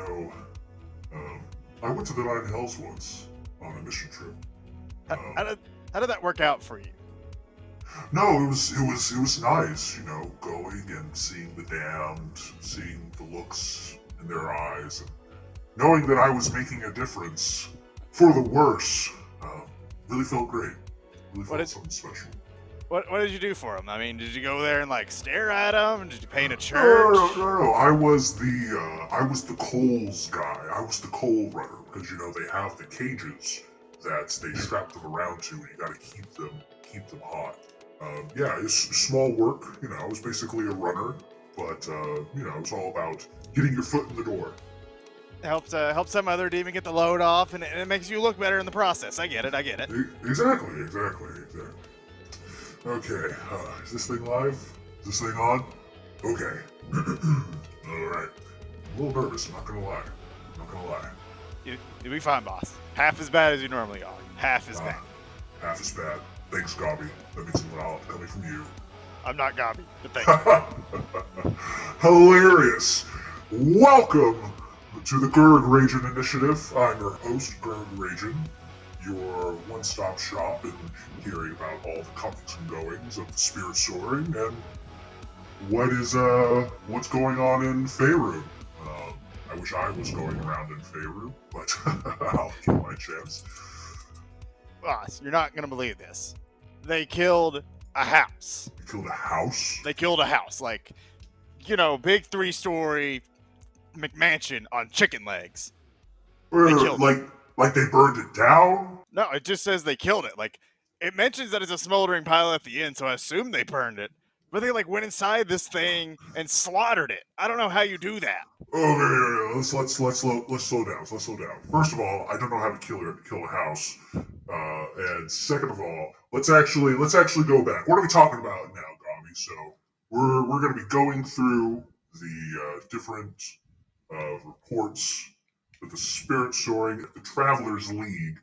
um, I went to the Nine Hells once on a mission trip. How, Um, how did how did that work out for you? no, it was nice, going and seeing the damned, seeing the looks in their eyes, and knowing that I was making a difference for the worse. Really felt great. Really What felt did something special. what did you do for him? I mean, did you go there and like stare at him? Did you paint a No, church? no. I was the coals guy. I was the coal runner because they have the cages that they strap them around to, and you got to keep them hot. Yeah, it's small work. I was basically a runner, but it's all about getting your foot in the door. Helps some other demon get the load off, and it makes you look better in the process. I get it. Exactly. Okay, is this thing live? Is this thing on? Okay. All right. I'm a little nervous. I'm not gonna lie. You'll be fine, boss. Half as bad as you normally are. Half as bad. Half as bad. Thanks, Gobbie. That means a lot coming from you. I'm not Gobbie, but thank you. Hilarious. Welcome to the Gurg Ragin initiative. I'm your host, Gurg Ragin, your one-stop shop in hearing about all the comings and goings of the spirit soaring and what's going on in Faerun. I wish I was going around in Faerun, but I'll give my chance. Boss, you're not gonna believe this. They killed a house. You killed a house? They killed a house, like, big 3-story McMansion on chicken legs. They killed it. Like they burned it down? No, it just says they killed it. Like, it mentions that it's a smoldering pile at the end, so I assume they burned it. But they went inside this thing and slaughtered it. I don't know how you do that. Okay, let's slow down. First of all, I don't know how to kill a house. And second of all, let's actually go back. What are we talking about now, Gobbie? So we're going to be going through the different reports that the Spirit Soaring, the Travelers League,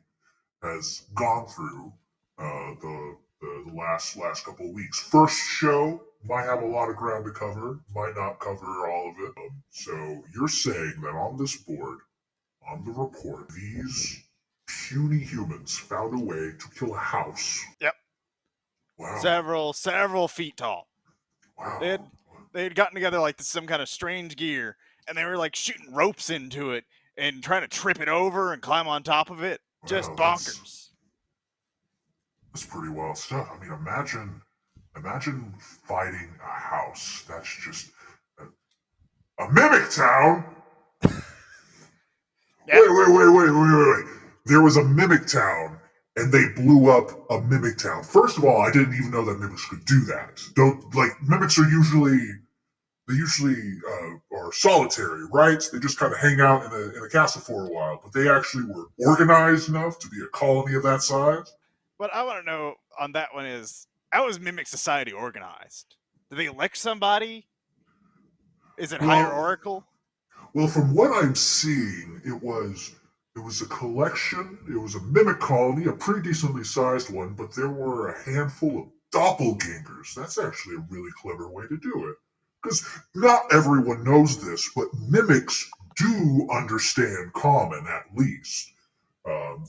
has gone through the last couple of weeks. First show might have a lot of ground to cover, might not cover all of it. So you're saying that on this board, on the report, these puny humans found a way to kill a house. Yep. Wow. Several feet tall. Wow. They had gotten together like some kind of strange gear, and they were like shooting ropes into it and trying to trip it over and climb on top of it. Just bonkers. That's pretty wild stuff. I mean, imagine fighting a house. That's just a mimic town. Yep. Wait. There was a mimic town, and they blew up a mimic town. First of all, I didn't even know that mimics could do that. Mimics are usually are solitary, right? They just kind of hang out in a castle for a while, but they actually were organized enough to be a colony of that size. What I want to know on that one is, how is Mimic Society organized? Do they elect somebody? Is it hierarchical? Well, from what I'm seeing, it was a collection. It was a mimic colony, a pretty decently sized one, but there were a handful of doppelgangers. That's actually a really clever way to do it. Because not everyone knows this, but mimics do understand common at least.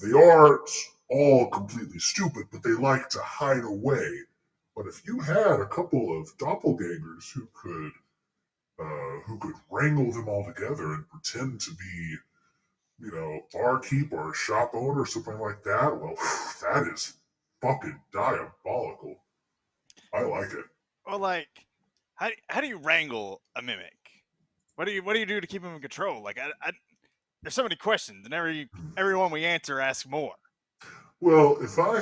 They aren't all completely stupid, but they like to hide away. But if you had a couple of doppelgangers who could wrangle them all together and pretend to be, barkeep or a shop owner or something like that, well, that is fucking diabolical. I like it. Well, how do you wrangle a mimic? What do you do to keep him in control? There's so many questions, and everyone we answer asks more. Well, if I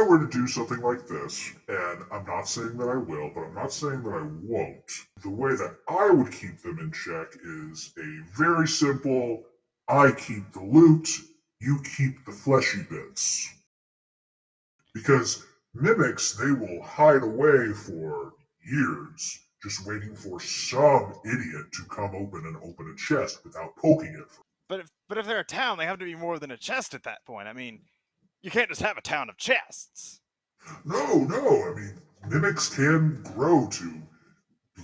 were to do something like this, and I'm not saying that I will, but I'm not saying that I won't, the way that I would keep them in check is a very simple, I keep the loot, you keep the fleshy bits. Because mimics, they will hide away for years, just waiting for some idiot to come open a chest without poking it. But if they're a town, they have to be more than a chest at that point. I mean, you can't just have a town of chests. No. I mean, mimics can grow to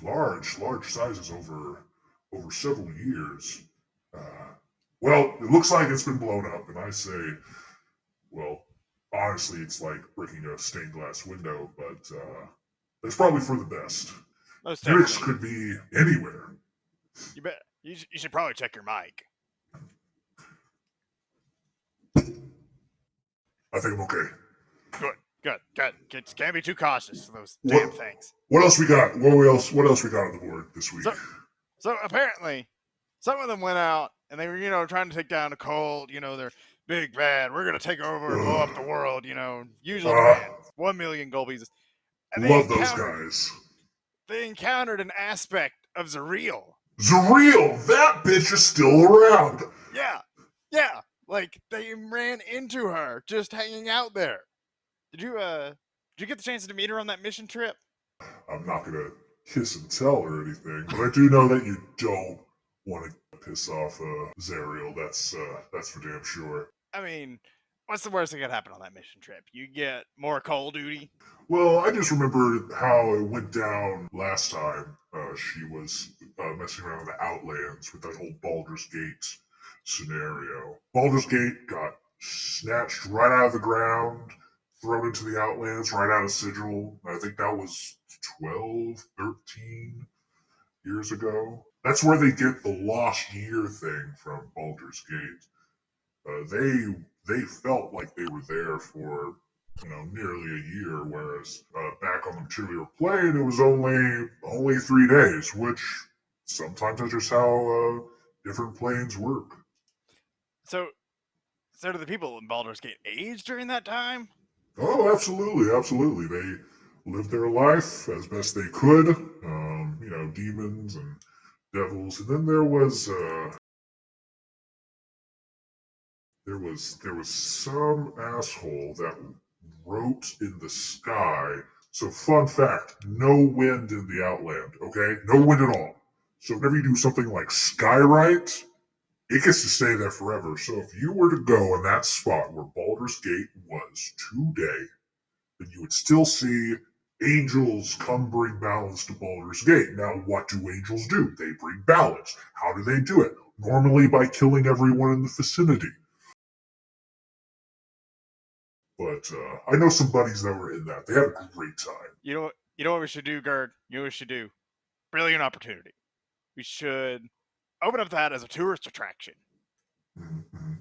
large sizes over over several years. Well, it looks like it's been blown up, and I say, well, honestly, it's like breaking a stained glass window, but it's probably for the best. Most Unix definitely. could be anywhere. You bet. You should probably check your mic. I think I'm okay. Good. Kids can't be too cautious of those What damn things. what else we got? What else we got on the board this week? So apparently, some of them went out and they were, trying to take down a cult. They're big bad. We're gonna take over and blow up the world. Usual demands. 1 million gold pieces. And Love those guys. They encountered an aspect of Zariel. Zariel, that bitch is still around. Yeah. Like they ran into her just hanging out there. Did you get the chance to meet her on that mission trip? I'm not gonna kiss and tell or anything, but I do know that you don't want to piss off Zariel. That's for damn sure. I mean, what's the worst that could happen on that mission trip? You get more coal duty. Well, I just remember how it went down last time. She was messing around with the Outlands with that whole Baldur's Gate scenario. Baldur's Gate got snatched right out of the ground, thrown into the Outlands, right out of Sigil. I think that was 12, 13 years ago. That's where they get the lost year thing from Baldur's Gate. They felt like they were there for nearly a year, whereas back on the material plane, it was only 3 days, which sometimes that's just how different planes work. So do the people in Baldur's Gate age during that time? Oh, absolutely. They lived their life as best they could. Demons and devils, and then there was some asshole that wrote in the sky. So, fun fact, no wind in the Outland, okay? No wind at all. So whenever you do something like skywrite, it gets to stay there forever. So if you were to go in that spot where Baldur's Gate was today, then you would still see angels come bring balance to Baldur's Gate. Now, what do angels do? They bring balance. How do they do it? Normally by killing everyone in the vicinity. But I know some buddies that were in that. They had a great time. You know what we should do, Gurg? You know what we should do? Brilliant opportunity. We should open up that as a tourist attraction. Mm-hmm.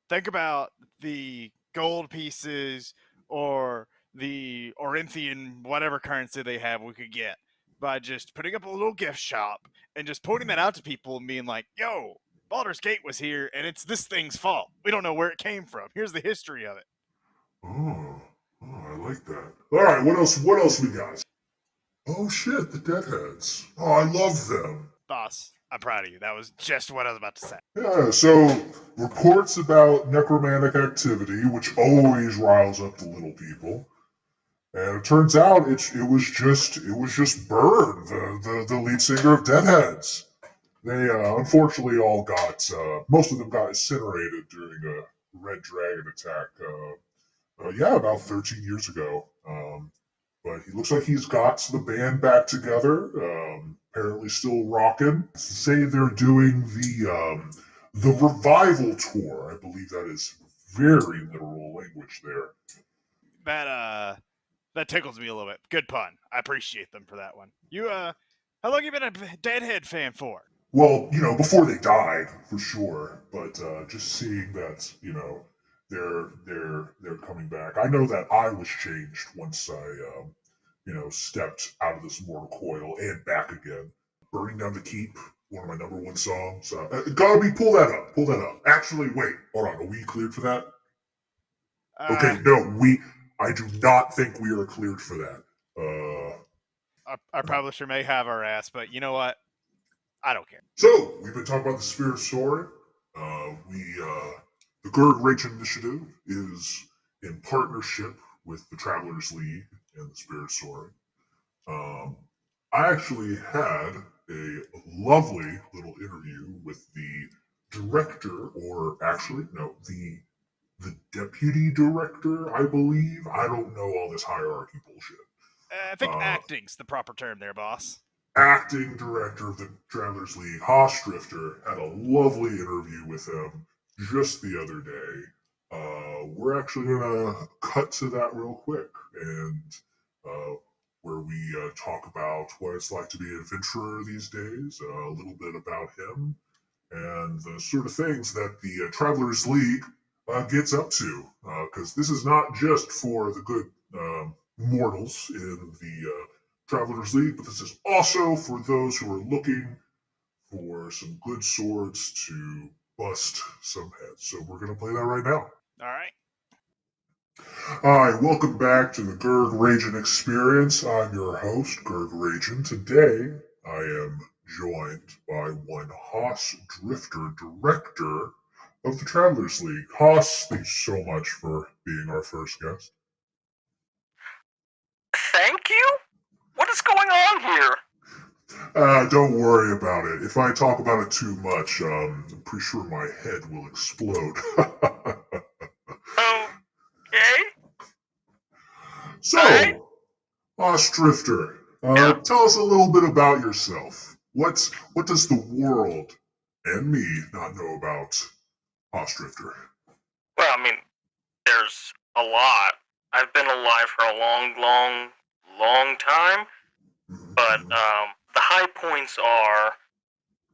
Think about the gold pieces or the Orinthian whatever currency they have we could get by just putting up a little gift shop and just pointing that out to people and being like, yo, Baldur's Gate was here and it's this thing's fault. We don't know where it came from. Here's the history of it. Oh, I like that. All right, what else we got? Oh shit, the Deadheads. Oh, I love them. Boss, I'm proud of you. That was just what I was about to say. Yeah, so reports about necromantic activity, which always riles up the little people. And it turns out it was just Burn, the lead singer of Deadheads. They unfortunately all got most of them got incinerated during a red dragon attack. About 13 years ago. But he looks like he's got the band back together. Apparently still rocking. Say they're doing the revival tour. I believe that is very literal language there. That tickles me a little bit. Good pun. I appreciate them for that one. You how long you been a Deadhead fan for? Well, before they died, for sure. But just seeing that, they're coming back. I know that I was changed once I stepped out of this mortal coil and back again. Burning Down the Keep, one of my number one songs. Gobbie, pull that up. Actually, wait, hold on. Are we cleared for that? Okay, no, I do not think we are cleared for that. Our publisher may have our ass, but you know what? I don't care. So, we've been talking about the Spirit Soaring. The Gurg Ragin initiative is in partnership with the Travelers League and the Spirit Soaring. I actually had a lovely little interview with the director, or actually, no, the deputy director, I believe. I don't know all this hierarchy bullshit. I think acting's the proper term there, boss. acting director of the Travelers League, Drifter, had a lovely interview with him just the other day. We're actually going to cut to that real quick, and where we talk about what it's like to be an adventurer these days, a little bit about him, and the sort of things that the Travelers League gets up to. Because this is not just for the good mortals in the Travelers League, but this is also for those who are looking for some good swords to bust some heads. So we're going to play that right now. All right. Hi, welcome back to the Gurg Ragin experience. I'm your host, Gurg Ragin. Today, I am joined by one Haas Drifter, director of the Travelers League. Haas, thanks so much for being our first guest. Thank you? What is going on here? Don't worry about it. If I talk about it too much, I'm pretty sure my head will explode. Okay. So, Right. Haas Drifter, Yeah. tell us a little bit about yourself. What does the world and me not know about Haas Drifter? Well, I mean, there's a lot. I've been alive for a long time, but the high points are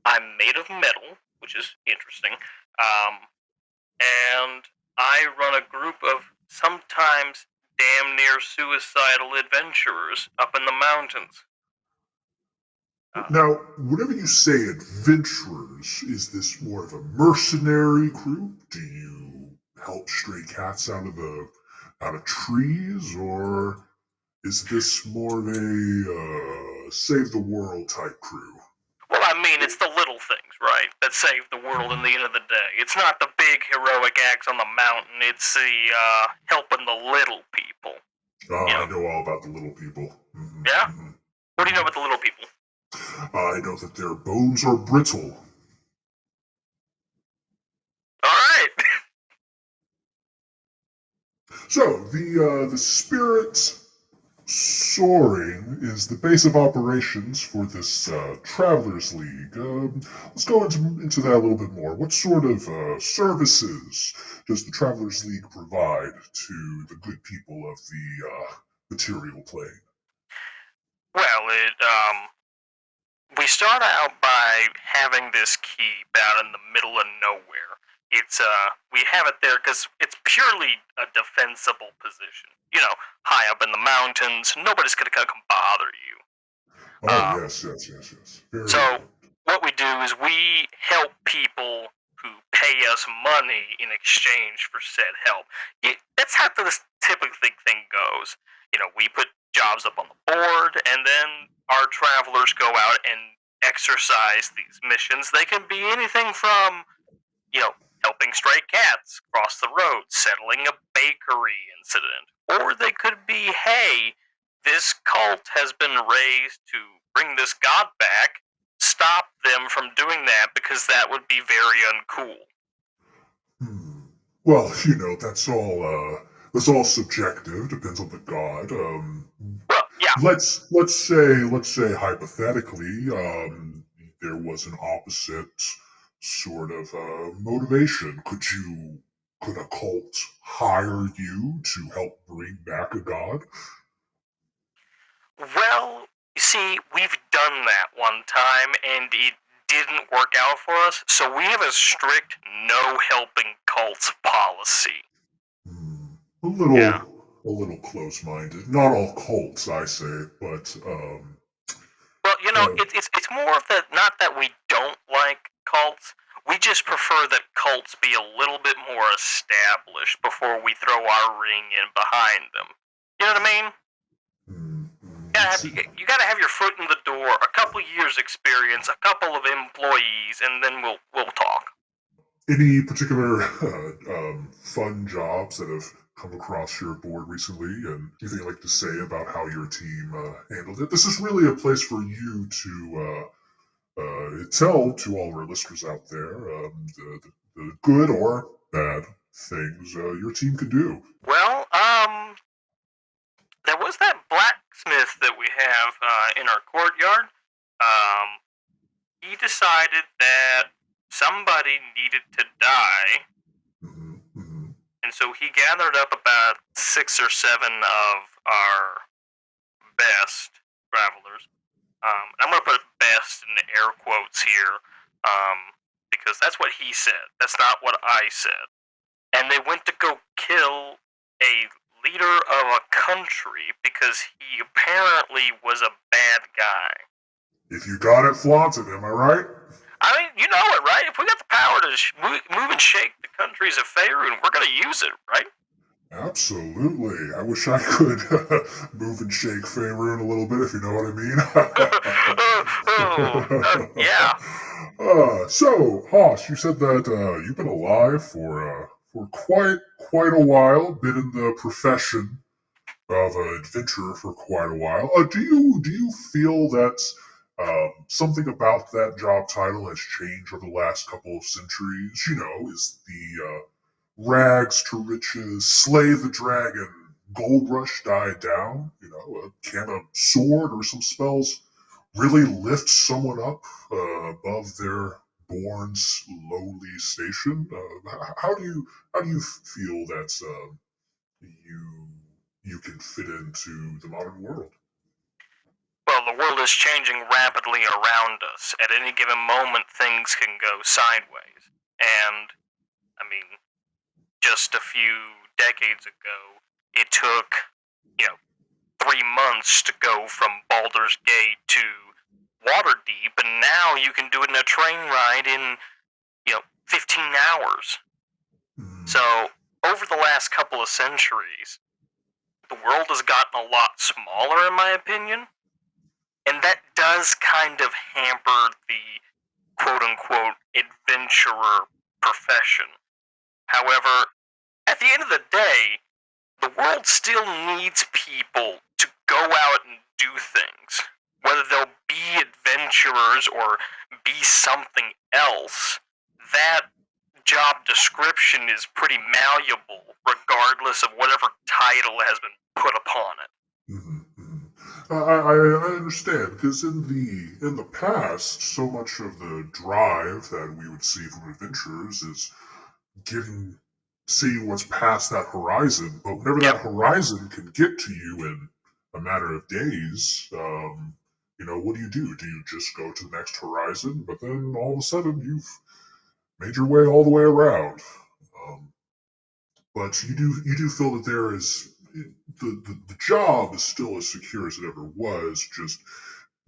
I'm made of metal, which is interesting, and I run a group of sometimes damn near suicidal adventurers up in the mountains. Now, whenever you say adventurers, is this more of a mercenary group? Do you help stray cats out of trees, or is this more of a save the world type crew? Well, I mean, it's the little things, right, that save the world in the end of the day. It's not the big heroic acts on the mountain. It's the helping the little people. I know all about the little people. Yeah? What do you know about the little people? I know that their bones are brittle. All right. So the spirit soaring is the base of operations for this Travelers League. Let's go into that a little bit more. What sort of services does the Travelers League provide to the good people of the material plane? Well, we start out by having this keep out in the middle of nowhere. We have it there because it's purely a defensible position. You know, high up in the mountains, nobody's gonna come bother you. Oh, yes. Very So good. what we do is we help people who pay us money in exchange for said help. That's how this typical thing goes. You know, we put jobs up on the board, and then our travelers go out and exercise these missions. They can be anything from, you know, helping stray cats cross the road, settling a bakery incident, or they could be, hey, this cult has been raised to bring this god back. Stop them from doing that because that would be very uncool. Well, that's all subjective. Depends on the god. Well, yeah. Let's say hypothetically, there was an opposite sort of motivation. Could a cult hire you to help bring back a god? Well, you see, we've done that one time and it didn't work out for us, so we have a strict no helping cults policy. A little close-minded. Not all cults, I say, but Well, you know, it's more of that, not that we don't like cults. We just prefer that cults be a little bit more established before we throw our ring in behind them. You know what I mean? You gotta have your foot in the door, a couple years experience, a couple of employees, and then we'll talk. Any particular fun jobs that have come across your board recently, and anything you'd like to say about how your team handled it? This is really a place for you to tell to all our listeners out there the good or bad things your team can do. Well, there was that blacksmith that we have in our courtyard. he decided that somebody needed to die, and so he gathered up about 6 or 7 of our best travelers. I'm going to put best in the air quotes here, because that's what he said. That's not what I said. And they went to go kill a leader of a country because he apparently was a bad guy. If you got it, flaunt it, am I right? I mean, you know it, right? If we got the power to move and shake the countries of Faerun, we're going to use it, right? Absolutely. I wish I could move and shake Faerun a little bit, if you know what I mean. Yeah. So, Haas, you said that you've been alive for quite a while, been in the profession of an adventurer for quite a while. Do you feel that something about that job title has changed over the last couple of centuries? You know, is the rags to riches, slay the dragon, gold rush died down? You know, can a sword or some spells really lift someone up above their born's lowly station? How do you feel that you can fit into the modern world? Well, the world is changing rapidly around us. At any given moment, things can go sideways. And, I mean, just a few decades ago, it took, 3 months to go from Baldur's Gate to Waterdeep, and now you can do it in a train ride in, 15 hours. So, over the last couple of centuries, the world has gotten a lot smaller, in my opinion, and that does kind of hamper the quote-unquote adventurer profession. However, at the end of the day, the world still needs people to go out and do things. Whether they'll be adventurers or be something else, that job description is pretty malleable regardless of whatever title has been put upon it. I understand, because in the past, so much of the drive that we would see from adventurers is seeing what's past that horizon. But whenever that horizon can get to you in a matter of days, what do? Do you just go to the next horizon? But then all of a sudden you've made your way all the way around. But you do feel that there is the job is still as secure as it ever was. Just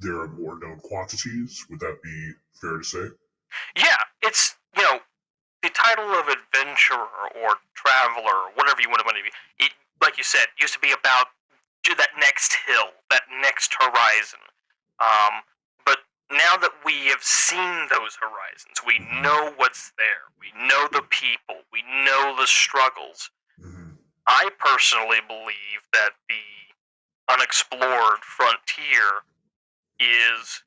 there are more known quantities. Would that be fair to say? Yeah, it's the title of adventurer or traveler or whatever you want to be. It, like you said, used to be about that next hill, that next horizon. But now that we have seen those horizons, we know what's there. We know the people. We know the struggles. I personally believe that the unexplored frontier is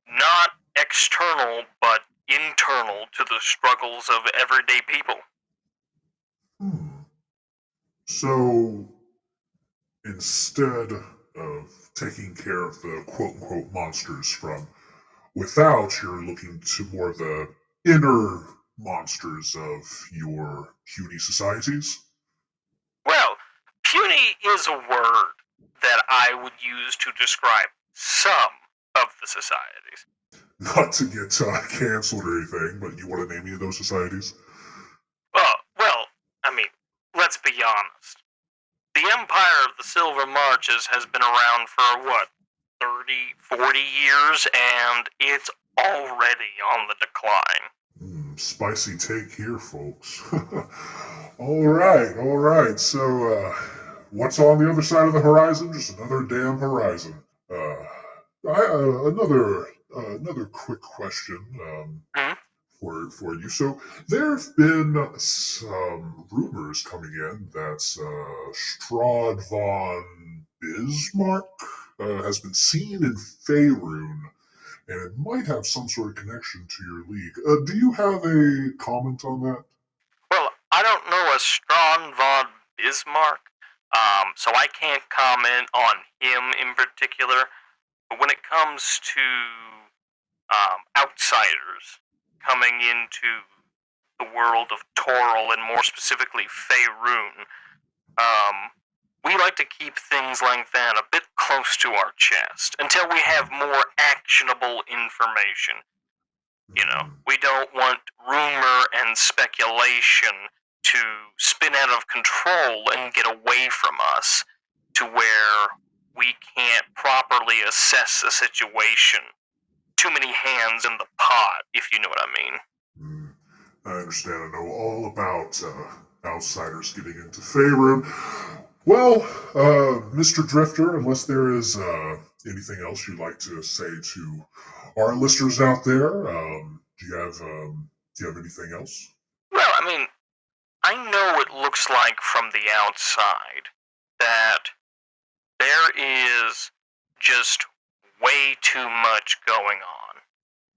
not external but internal to the struggles of everyday people. So instead of taking care of the quote-unquote monsters from without, you're looking to more of the inner monsters of your puny societies? Well, puny is a word that I would use to describe some of the societies. Not to get canceled or anything, but you want to name any of those societies? Well, I mean, let's be honest. The Empire of the Silver Marches has been around for, what, 30, 40 years, and it's already on the decline. Spicy take here, folks. All right. So, what's on the other side of the horizon? Just another damn horizon. Another quick question for you. So, there have been some rumors coming in that Strahd von Bismarck has been seen in Faerun, and it might have some sort of connection to your league. Do you have a comment on that? Well, I don't know a Strahd von Bismarck, so I can't comment on him in particular. But when it comes to outsiders coming into the world of Toril, and more specifically Faerun, we like to keep things like that a bit close to our chest until we have more actionable information. We don't want rumor and speculation to spin out of control and get away from us to where we can't properly assess the situation. Too many hands in the pot, if you know what I mean. I understand. I know all about outsiders getting into Faerun. Well, Mr. Drifter, unless there is anything else you'd like to say to our listeners out there, do you have anything else? Well, I mean, I know it looks like from the outside that there is just way too much going on.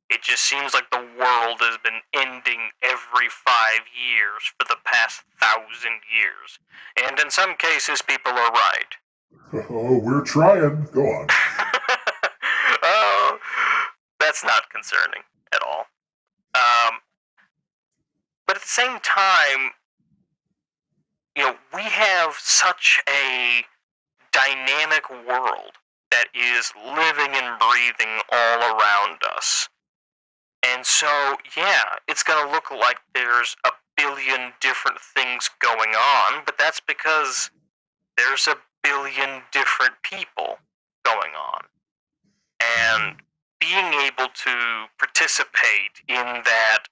It just seems like the world has been ending every 5 years for the past 1,000 years. And in some cases, people are right. Oh, we're trying. Go on. Oh, that's not concerning at all. But at the same time, we have such a dynamic world that is living and breathing all around us. And so, yeah, it's going to look like there's a billion different things going on, but that's because there's a billion different people going on. And being able to participate in that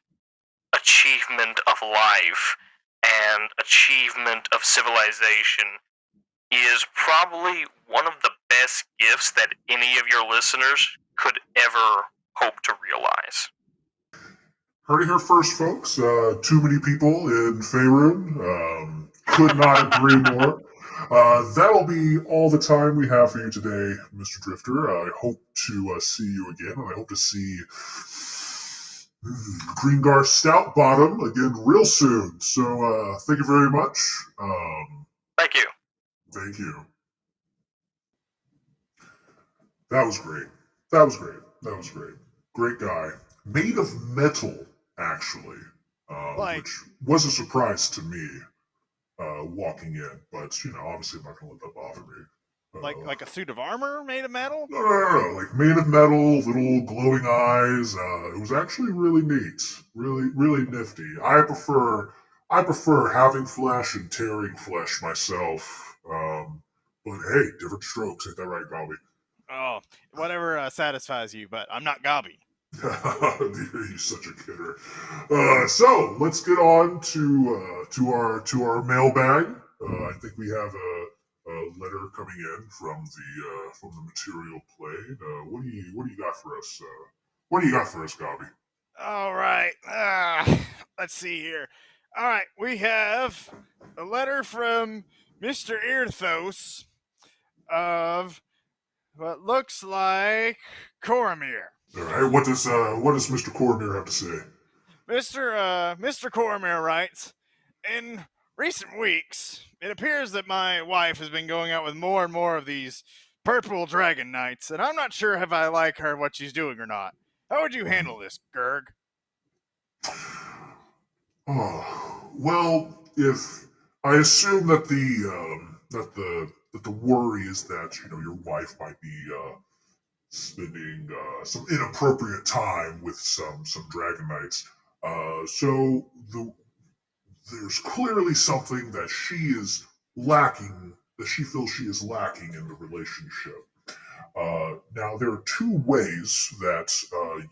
achievement of life and achievement of civilization is probably one of the best gifts that any of your listeners could ever hope to realize. Heard it here first, folks. Too many people in Faerun. Could not agree more. That'll be all the time we have for you today, Mr. Drifter. I hope to see you again, and I hope to see Greengar Stout Bottom again real soon. So thank you very much. Thank you. Thank you. That was great. That was great. That was great. Great guy. Made of metal, actually, which was a surprise to me walking in. But, obviously I'm not going to let that bother me. Like a suit of armor made of metal? No. Like made of metal, little glowing eyes. It was actually really neat. Really, really nifty. I prefer having flesh and tearing flesh myself. But hey, different strokes. Ain't that right, Gobbie? Oh, whatever satisfies you, but I'm not Gobbie. You're such a kidder. So let's get on to our mailbag. I think we have a letter coming in from the material plane. What do you got for us? What do you got for us, Gobbie? All right. Let's see here. All right, we have a letter from Mr. Earthos of what looks like Coromir. All right. What does Mr. Cormier have to say? Mr. Coromir writes, in recent weeks, it appears that my wife has been going out with more and more of these purple dragon knights, and I'm not sure if I like her what she's doing or not. How would you handle this, Gurg? Oh, well, if I assume that the worry is that your wife might be spending some inappropriate time with some dragon knights. So there's clearly something that she is lacking, that she feels she is lacking in the relationship. Now, there are two ways that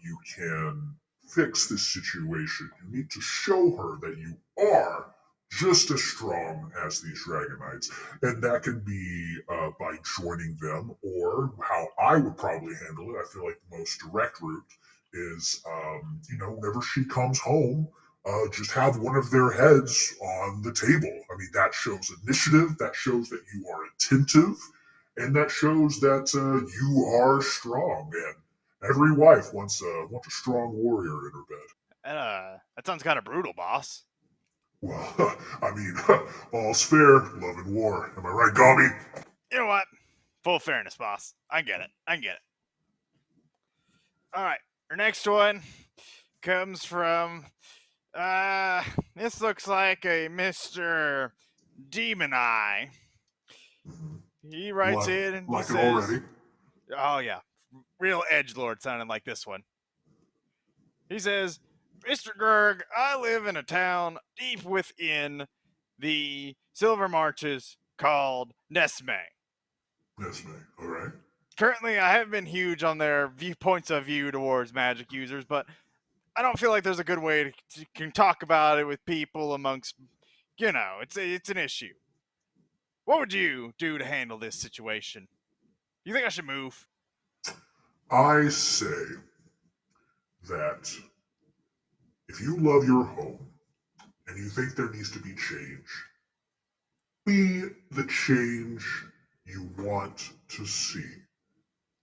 you can fix this situation. You need to show her that you are just as strong as these dragon knights, and that can be by joining them, or how I would probably handle it. I feel like the most direct route is, whenever she comes home, just have one of their heads on the table. I mean, that shows initiative. That shows that you are attentive. And that shows that you are strong, and every wife wants a strong warrior in her bed. That sounds kind of brutal, boss. Well, I mean, all's fair, love and war. Am I right, Gobbie? You know what? Full fairness, boss. I get it. All right, our next one comes from. This looks like a Mr. Demon Eye. He writes in and he Like it says, already. "Oh yeah, real edgelord sounding like this one." He says, "Mr. Gurg, I live in a town deep within the Silver Marches called Nesme. Yes, mate. All right. Currently, I haven't been huge on their viewpoints of view towards magic users, but I don't feel like there's a good way to can talk about it with people amongst, it's an issue. What would you do to handle this situation? You think I should move?" I say that if you love your home and you think there needs to be change, be the change you want to see.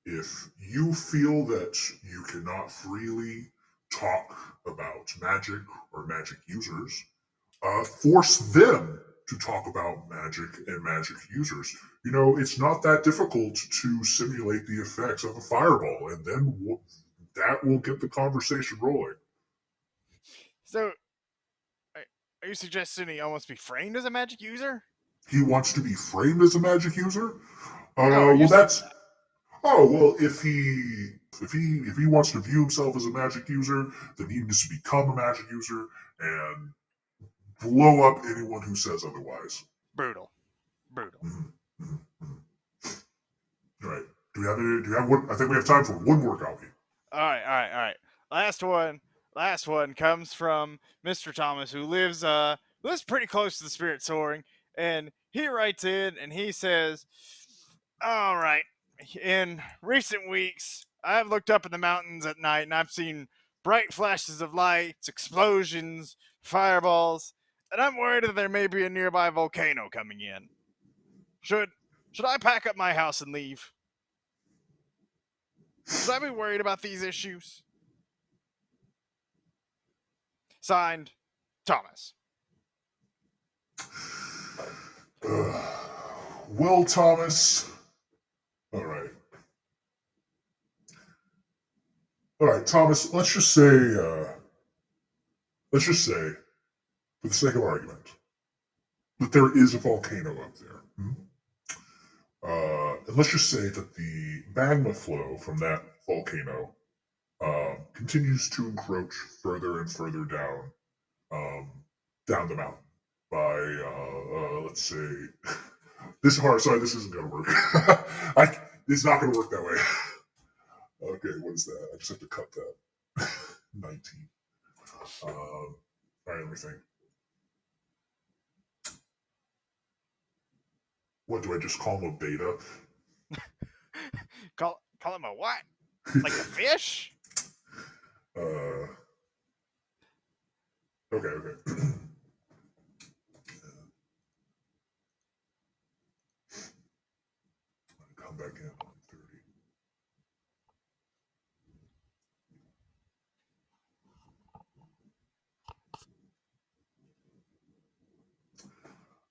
If you feel that you cannot freely talk about magic or magic users, force them to talk about magic and magic users. It's not that difficult to simulate the effects of a fireball, and then that will get the conversation rolling. So, are you suggesting he almost be framed as a magic user? He wants to be framed as a magic user. No, you Well, said that's Oh well, if he wants to view himself as a magic user, then he needs to become a magic user and blow up anyone who says otherwise. brutal. Mhm, mhm, mhm. All right. Do you have one? I think we have time for one more copy. All right. Last one comes from Mr. Thomas, who lives pretty close to the spirit soaring, and he writes in and he says, "All right, in recent weeks, I've looked up in the mountains at night and I've seen bright flashes of lights, explosions, fireballs, and I'm worried that there may be a nearby volcano coming in. Should I pack up my house and leave? Should I be worried about these issues?" Signed, Thomas. Well, Thomas. All right. All right, Thomas. Let's just say, for the sake of argument, that there is a volcano up there. And let's just say that the magma flow from that volcano continues to encroach further and further um, down the mountain by, let's say, this is hard. Sorry, this isn't going to work. It's not going to work that way. Okay, what is that? I just have to cut that. 19. All right, let me think. What do I just call him a beta? Call him a what? Like a fish? Okay. Come back in on 30.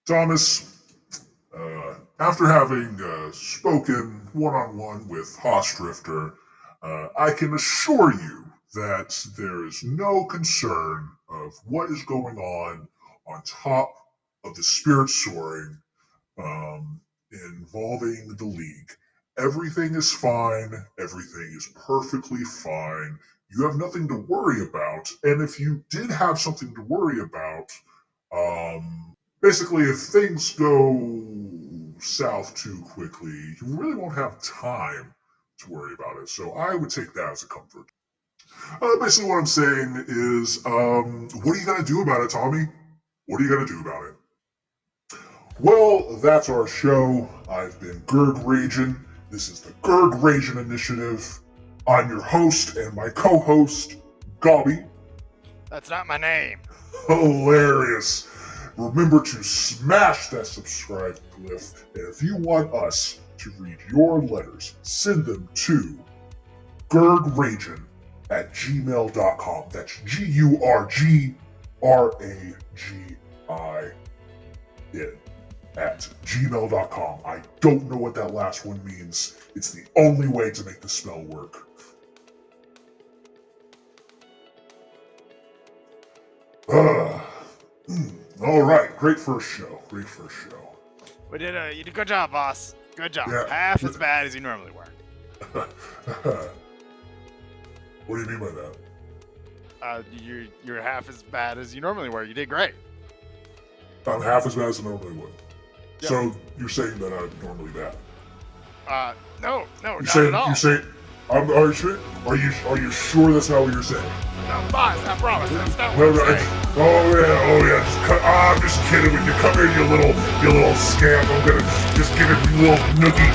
Thomas, after having spoken one-on-one with Hosdrifter, I can assure you that there is no concern of what is going on top of the spirit soaring involving the League. Everything is fine. Everything is perfectly fine. You have nothing to worry about. And if you did have something to worry about, basically, if things go south too quickly, you really won't have time to worry about it. So I would take that as a comfort. Basically, what I'm saying is, what are you going to do about it, Tommy? What are you going to do about it? Well, that's our show. I've been Gurg Ragin. This is the Gurg Ragin Initiative. I'm your host and my co-host, Gobbie. That's not my name. Hilarious. Remember to smash that subscribe glyph. And if you want us to read your letters, send them to gurgragin@gmail.com. That's GURGRAGIN at gmail.com. I don't know what that last one means. It's the only way to make the spell work. All right, great first show. Great first show. You did a good job, boss. Good job. Yeah. Half as bad as you normally were. What do you mean by that? You're half as bad as you normally were. You did great. I'm half as bad as I normally would. Yep. So you're saying that I'm normally bad? No, You're not saying, at all. You're saying, are you sure that's not what you're saying? No, boss, I promise. That's not No, what no, I'm saying. oh yeah. I'm just kidding with you. Come here, you little scamp. I'm gonna just give it a little noogie.